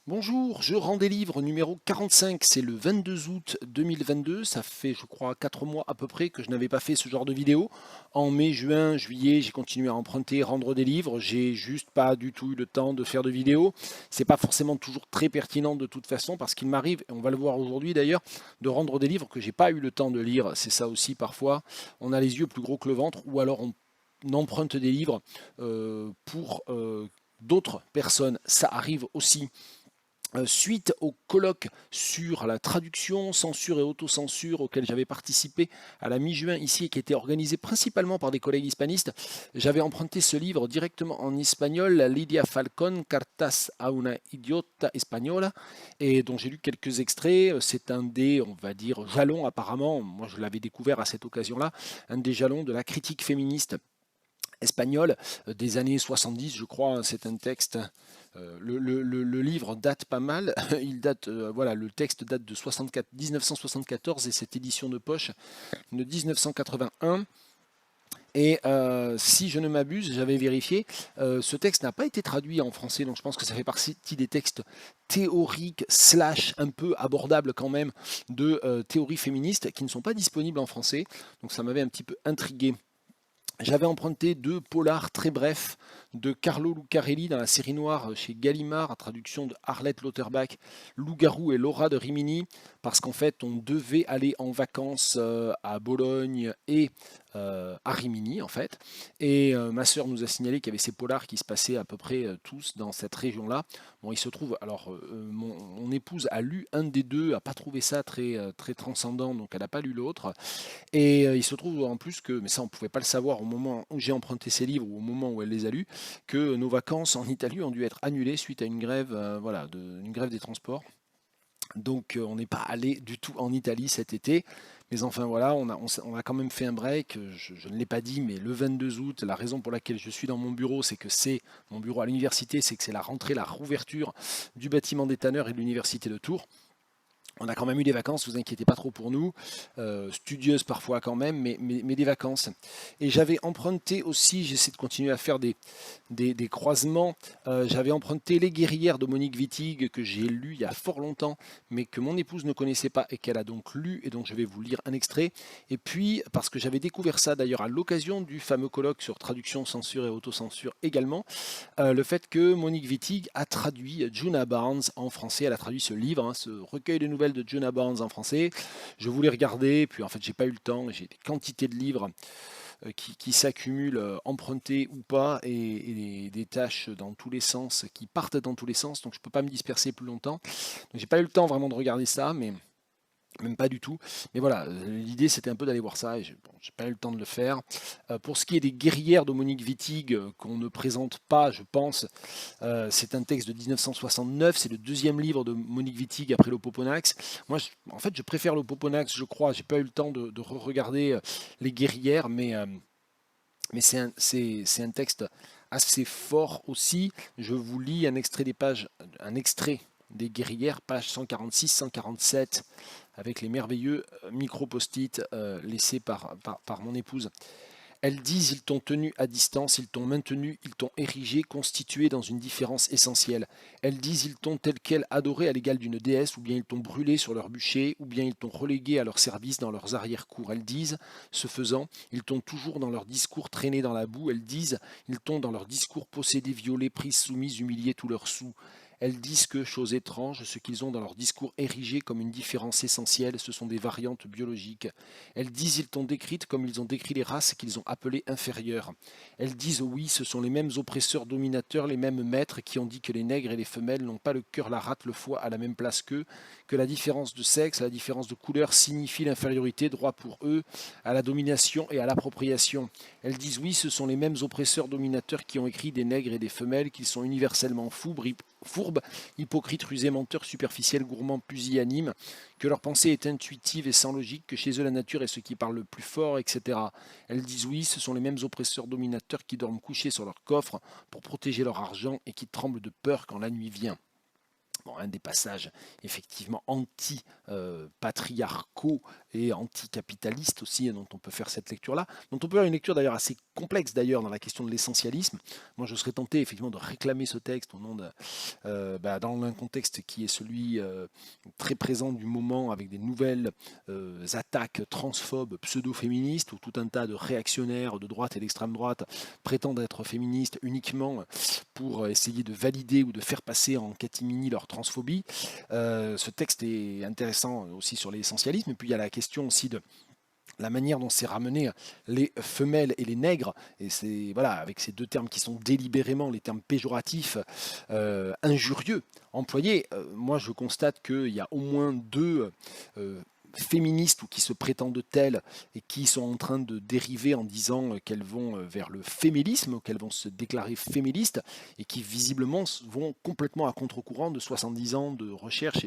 Bonjour, je rends des livres numéro 45, c'est le 22 août 2022, ça fait je crois 4 mois à peu près que je n'avais pas fait ce genre de vidéo. En mai, juin, juillet, j'ai continué à emprunter, rendre des livres, j'ai juste pas du tout eu le temps de faire de vidéos. C'est pas forcément toujours très pertinent de toute façon parce qu'il m'arrive, et on va le voir aujourd'hui d'ailleurs, de rendre des livres que j'ai pas eu le temps de lire. C'est ça aussi parfois, on a les yeux plus gros que le ventre ou alors on emprunte des livres pour d'autres personnes. Ça arrive aussi. Suite au colloque sur la traduction, censure et autocensure auquel j'avais participé à la mi-juin ici et qui était organisé principalement par des collègues hispanistes, j'avais emprunté ce livre directement en espagnol, Lidia Falcón, Cartas a una idiota española, et dont j'ai lu quelques extraits. C'est un des, on va dire, jalons apparemment, moi je l'avais découvert à cette occasion-là, un des jalons de la critique féministe espagnole des années 70, je crois. C'est un texte. Le livre date pas mal. Il date, voilà, le texte date de 64, 1974 et cette édition de poche de 1981. Et si je ne m'abuse, j'avais vérifié, ce texte n'a pas été traduit en français, donc je pense que ça fait partie des textes théoriques slash un peu abordables quand même de théories féministes qui ne sont pas disponibles en français. Donc ça m'avait un petit peu intrigué. J'avais emprunté deux polars très brefs de Carlo Lucarelli dans la série noire chez Gallimard, à traduction de Arlette Lauterbach, Loup-garou et Laura de Rimini, parce qu'en fait on devait aller en vacances à Bologne et à Rimini en fait. Et ma sœur nous a signalé qu'il y avait ces polars qui se passaient à peu près tous dans cette région-là. Bon, il se trouve, alors mon épouse a lu un des deux, a pas trouvé ça très transcendant, donc elle n'a pas lu l'autre. Et il se trouve en plus que, mais ça on ne pouvait pas le savoir au moment où j'ai emprunté ces livres ou au moment où elle les a lus, que nos vacances en Italie ont dû être annulées suite à une grève, voilà, une grève des transports. Donc on n'est pas allé du tout en Italie cet été. Mais enfin voilà, on a quand même fait un break. Je ne l'ai pas dit, mais le 22 août, la raison pour laquelle je suis dans mon bureau, c'est que c'est mon bureau à l'université, c'est que c'est la rentrée, la rouverture du bâtiment des tanneurs et de l'université de Tours. On a quand même eu des vacances, vous inquiétez pas trop pour nous, studieuses parfois quand même, mais des vacances. Et j'avais emprunté aussi, j'essaie de continuer à faire des croisements, j'avais emprunté Les guerrières de Monique Wittig que j'ai lu il y a fort longtemps, mais que mon épouse ne connaissait pas et qu'elle a donc lu, et donc je vais vous lire un extrait. Et puis, parce que j'avais découvert ça d'ailleurs à l'occasion du fameux colloque sur traduction, censure et autocensure également, le fait que Monique Wittig a traduit Djuna Barnes en français. Elle a traduit ce livre, hein, ce recueil de nouvelles de Djuna Barnes en français. Je voulais regarder, puis en fait j'ai pas eu le temps. J'ai des quantités de livres qui s'accumulent, empruntés ou pas, et des tâches dans tous les sens, qui partent dans tous les sens. Donc je peux pas me disperser plus longtemps. Donc j'ai pas eu le temps vraiment de regarder ça, mais même pas du tout. Mais voilà, l'idée c'était un peu d'aller voir ça et j'ai bon, j'ai pas eu le temps de le faire. Pour ce qui est des guerrières de Monique Wittig, qu'on ne présente pas, je pense, c'est un texte de 1969, c'est le deuxième livre de Monique Wittig après l'Opoponax. Moi, en fait, je préfère l'Opoponax, je crois. J'ai pas eu le temps de re-regarder les guerrières, mais c'est un texte assez fort aussi. Je vous lis un extrait des pages, un extrait des guerrières, page 146-147, avec les merveilleux micro-post-it laissés par mon épouse. Elles disent ils t'ont tenu à distance, ils t'ont maintenu, ils t'ont érigé, constitué dans une différence essentielle. Elles disent ils t'ont tel quel adoré à l'égal d'une déesse, ou bien ils t'ont brûlé sur leur bûcher, ou bien ils t'ont relégué à leur service dans leurs arrière-cours. Elles disent, ce faisant, ils t'ont toujours dans leur discours traîné dans la boue. Elles disent, ils t'ont dans leur discours possédé, violé, prise, soumise, humilié tous leurs sous. Elles disent que, chose étrange, ce qu'ils ont dans leur discours érigé comme une différence essentielle, ce sont des variantes biologiques. Elles disent ils t'ont décrite comme ils ont décrit les races qu'ils ont appelées inférieures. Elles disent oui, ce sont les mêmes oppresseurs dominateurs, les mêmes maîtres qui ont dit que les nègres et les femelles n'ont pas le cœur, la rate, le foie à la même place qu'eux, que la différence de sexe, la différence de couleur signifie l'infériorité, droit pour eux à la domination et à l'appropriation. Elles disent oui, ce sont les mêmes oppresseurs dominateurs qui ont écrit des nègres et des femelles qu'ils sont universellement fourbes, hypocrites, rusés, menteurs, superficiels, gourmands, pusillanimes, que leur pensée est intuitive et sans logique, que chez eux la nature est ce qui parle le plus fort, etc. Elles disent oui, ce sont les mêmes oppresseurs dominateurs qui dorment couchés sur leur coffre pour protéger leur argent et qui tremblent de peur quand la nuit vient. Bon, un des passages effectivement anti-patriarcaux et anticapitalistes aussi, dont on peut faire cette lecture-là, dont on peut faire une lecture d'ailleurs assez complexe d'ailleurs dans la question de l'essentialisme. Moi je serais tenté effectivement de réclamer ce texte au nom de, dans un contexte qui est celui très présent du moment avec des nouvelles attaques transphobes, pseudo-féministes, où tout un tas de réactionnaires de droite et d'extrême droite prétendent être féministes uniquement pour essayer de valider ou de faire passer en catimini leur transphobie. Ce texte est intéressant aussi sur l'essentialisme. Et puis il y a la question aussi de la manière dont c'est ramené les femelles et les nègres, et c'est voilà, avec ces deux termes qui sont délibérément les termes péjoratifs, injurieux employés. Moi, je constate qu'il y a au moins deux féministes ou qui se prétendent telles et qui sont en train de dériver en disant qu'elles vont vers le féminisme, qu'elles vont se déclarer féministes et qui visiblement vont complètement à contre-courant de 70 ans de recherche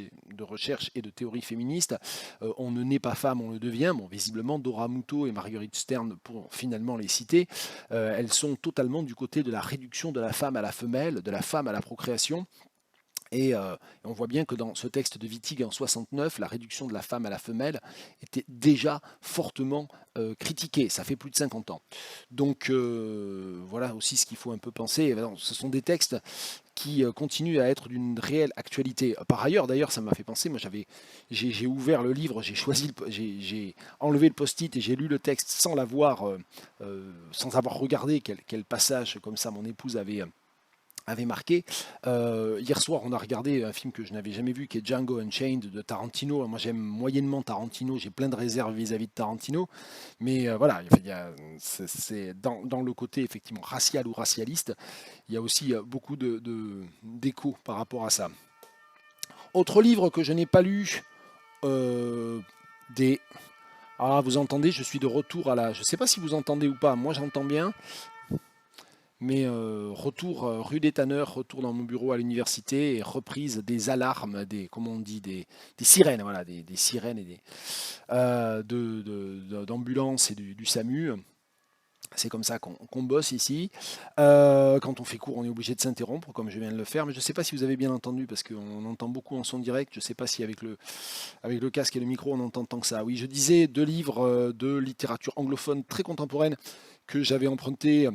et de théorie féministe. On ne naît pas femme, on le devient. Bon, visiblement, Dora Muto et Marguerite Stern, pour finalement les citer, elles sont totalement du côté de la réduction de la femme à la femelle, de la femme à la procréation. Et on voit bien que dans ce texte de Wittig en 69, la réduction de la femme à la femelle était déjà fortement critiquée. Ça fait plus de 50 ans. Donc voilà aussi ce qu'il faut un peu penser. Ce sont des textes qui continuent à être d'une réelle actualité. Par ailleurs, d'ailleurs, ça m'a fait penser, moi j'ai ouvert le livre, j'ai enlevé le post-it et j'ai lu le texte sans l'avoir, sans avoir regardé quel passage comme ça mon épouse avait marqué. Hier soir, on a regardé un film que je n'avais jamais vu, qui est Django Unchained de Tarantino. Moi, j'aime moyennement Tarantino, j'ai plein de réserves vis-à-vis de Tarantino, mais voilà, c'est dans le côté effectivement racial ou racialiste, il y a aussi beaucoup d'échos par rapport à ça. Autre livre que je n'ai pas lu, des... Ah, vous entendez, je suis de retour à la... Je ne sais pas si vous entendez ou pas, moi j'entends bien. Mais retour rue des Tanneurs, retour dans mon bureau à l'université et reprise des alarmes, comment on dit, des sirènes, voilà, des sirènes et d'ambulances et du SAMU. C'est comme ça qu'on bosse ici. Quand on fait court, on est obligé de s'interrompre, comme je viens de le faire. Mais je ne sais pas si vous avez bien entendu, parce qu'on entend beaucoup en son direct. Je ne sais pas si avec le casque et le micro, on entend tant que ça. Oui, je disais deux livres de littérature anglophone très contemporaine que j'avais emprunté.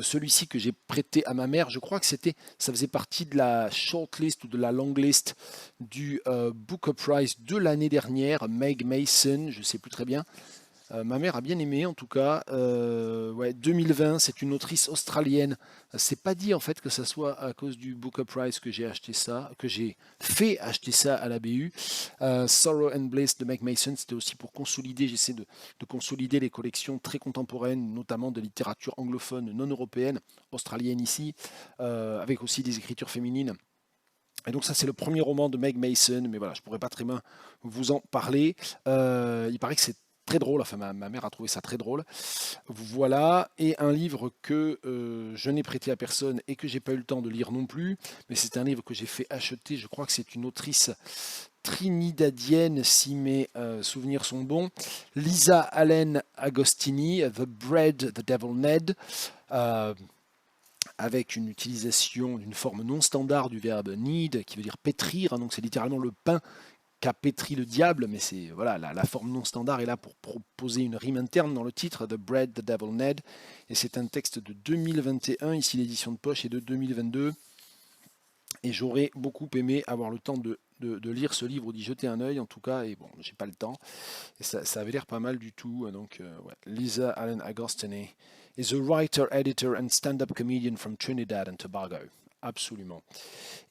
Celui-ci que j'ai prêté à ma mère, je crois que ça faisait partie de la shortlist ou de la longlist du Booker Prize de l'année dernière, Meg Mason, je ne sais plus très bien. Ma mère a bien aimé en tout cas. Ouais, 2020, c'est une autrice australienne. C'est pas dit en fait que ça soit à cause du Booker Prize que j'ai acheté ça, que j'ai fait acheter ça à la BU. Sorrow and Bliss de Meg Mason, c'était aussi pour consolider, j'essaie de consolider les collections très contemporaines, notamment de littérature anglophone non européenne, australienne ici, avec aussi des écritures féminines. Et donc ça c'est le premier roman de Meg Mason, mais voilà, je pourrais pas très bien vous en parler. Il paraît que c'est très drôle, enfin ma mère a trouvé ça très drôle. Voilà, et un livre que je n'ai prêté à personne et que j'ai pas eu le temps de lire non plus, mais c'est un livre que j'ai fait acheter, je crois que c'est une autrice trinidadienne si mes souvenirs sont bons, Lisa Allen Agostini, The Bread, The Devil Ned, avec une utilisation d'une forme non standard du verbe need, qui veut dire pétrir, hein, donc c'est littéralement le pain qu'a pétri le diable, mais c'est voilà, la forme non standard est là pour proposer une rime interne dans le titre, The Bread, The Devil Ned, et c'est un texte de 2021, ici l'édition de poche est de 2022, et j'aurais beaucoup aimé avoir le temps de lire ce livre ou d'y jeter un œil en tout cas, et bon, j'ai pas le temps, et ça avait l'air pas mal du tout, donc ouais. Lisa Allen Agostini is a writer, editor and stand-up comedian from Trinidad and Tobago. Absolument.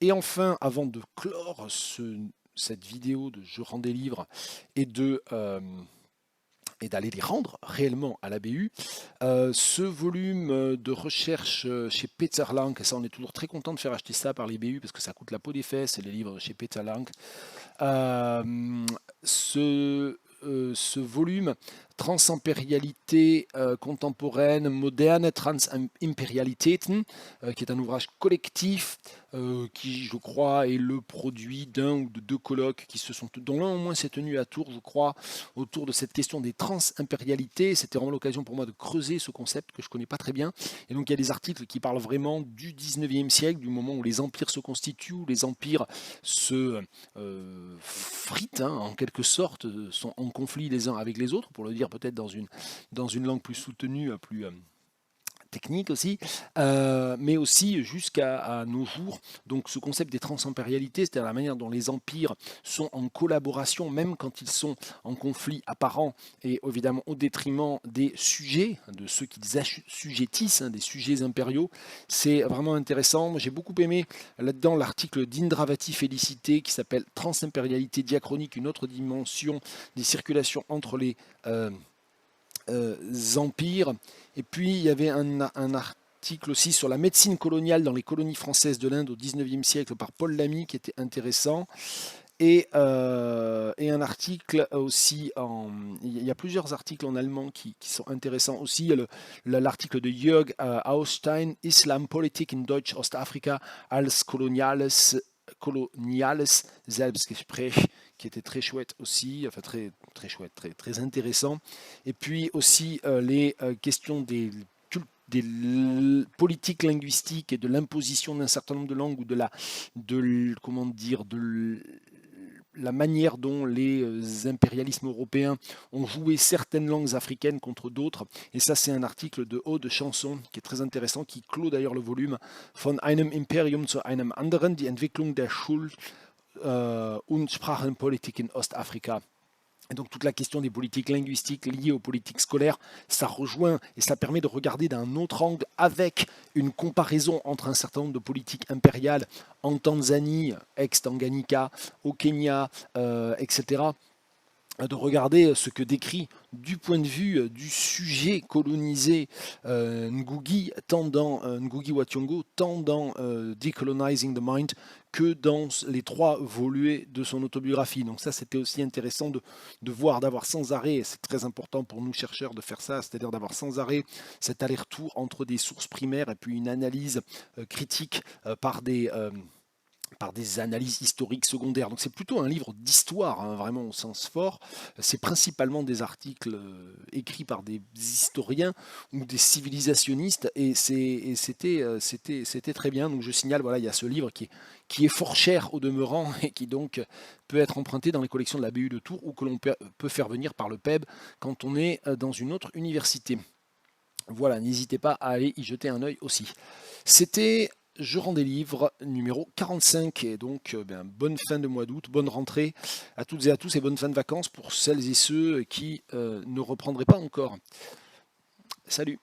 Et enfin, avant de clore cette vidéo de Je rends des livres et d'aller les rendre réellement à la BU, ce volume de recherche chez Peter Lang, et ça on est toujours très content de faire acheter ça par les BU parce que ça coûte la peau des fesses, les livres chez Peter Lang. Ce volume Transimpérialité contemporaine, moderne, Transimperialitäten, qui est un ouvrage collectif qui je crois est le produit d'un ou de deux colloques dont l'un au moins s'est tenu à Tours, je crois, autour de cette question des transimpérialités. C'était vraiment l'occasion pour moi de creuser ce concept que je connais pas très bien. Et donc il y a des articles qui parlent vraiment du 19e siècle, du moment où les empires se constituent, où les empires se fritent, hein, en quelque sorte, sont en conflit les uns avec les autres, pour le dire peut-être dans une langue plus soutenue, plus technique aussi, mais aussi jusqu'à nos jours. Donc ce concept des transimpérialités, c'est-à-dire la manière dont les empires sont en collaboration, même quand ils sont en conflit apparent, et évidemment au détriment des sujets, de ceux qu'ils assujettissent, hein, des sujets impériaux. C'est vraiment intéressant. J'ai beaucoup aimé là-dedans l'article d'Indravati Félicité qui s'appelle Transimpérialité diachronique, une autre dimension des circulations entre les empires. Et puis il y avait un article aussi sur la médecine coloniale dans les colonies françaises de l'Inde au 19e siècle par Paul Lamy qui était intéressant. Et un article aussi, il y a plusieurs articles en allemand qui sont intéressants aussi. Il y a l'article de Jörg Ausstein, Islam Politik in Deutsch-Ostafrika als koloniales Selbstgespräch, qui était très chouette aussi, enfin très chouette, très intéressant. Et puis aussi les questions des politiques linguistiques et de l'imposition d'un certain nombre de langues ou comment dire, de la manière dont les impérialismes européens ont joué certaines langues africaines contre d'autres. Et ça, c'est un article de Aude Chanson qui est très intéressant, qui clôt d'ailleurs le volume Von einem Imperium zu einem anderen, die Entwicklung der Schul- und Sprachenpolitik in Ostafrika. Et donc toute la question des politiques linguistiques liées aux politiques scolaires, ça rejoint et ça permet de regarder d'un autre angle avec une comparaison entre un certain nombre de politiques impériales en Tanzanie, ex-Tanganyika, au Kenya, etc., de regarder ce que décrit du point de vue du sujet colonisé Ngugi, Ngugi wa Thiong'o, tant dans Decolonizing the Mind que dans les 3 volets de son autobiographie. Donc ça, c'était aussi intéressant de voir, d'avoir sans arrêt, et c'est très important pour nous chercheurs de faire ça, c'est-à-dire d'avoir sans arrêt cet aller-retour entre des sources primaires et puis une analyse critique par des analyses historiques secondaires. Donc c'est plutôt un livre d'histoire, hein, vraiment au sens fort. C'est principalement des articles écrits par des historiens ou des civilisationnistes, et c'était très bien. Donc je signale, voilà, il y a ce livre qui est fort cher au demeurant et qui donc peut être emprunté dans les collections de la BU de Tours ou que l'on peut faire venir par le PEB quand on est dans une autre université. Voilà, n'hésitez pas à aller y jeter un œil aussi. C'était Je rends des livres numéro 45 et donc bonne fin de mois d'août, bonne rentrée à toutes et à tous et bonne fin de vacances pour celles et ceux qui ne reprendraient pas encore. Salut!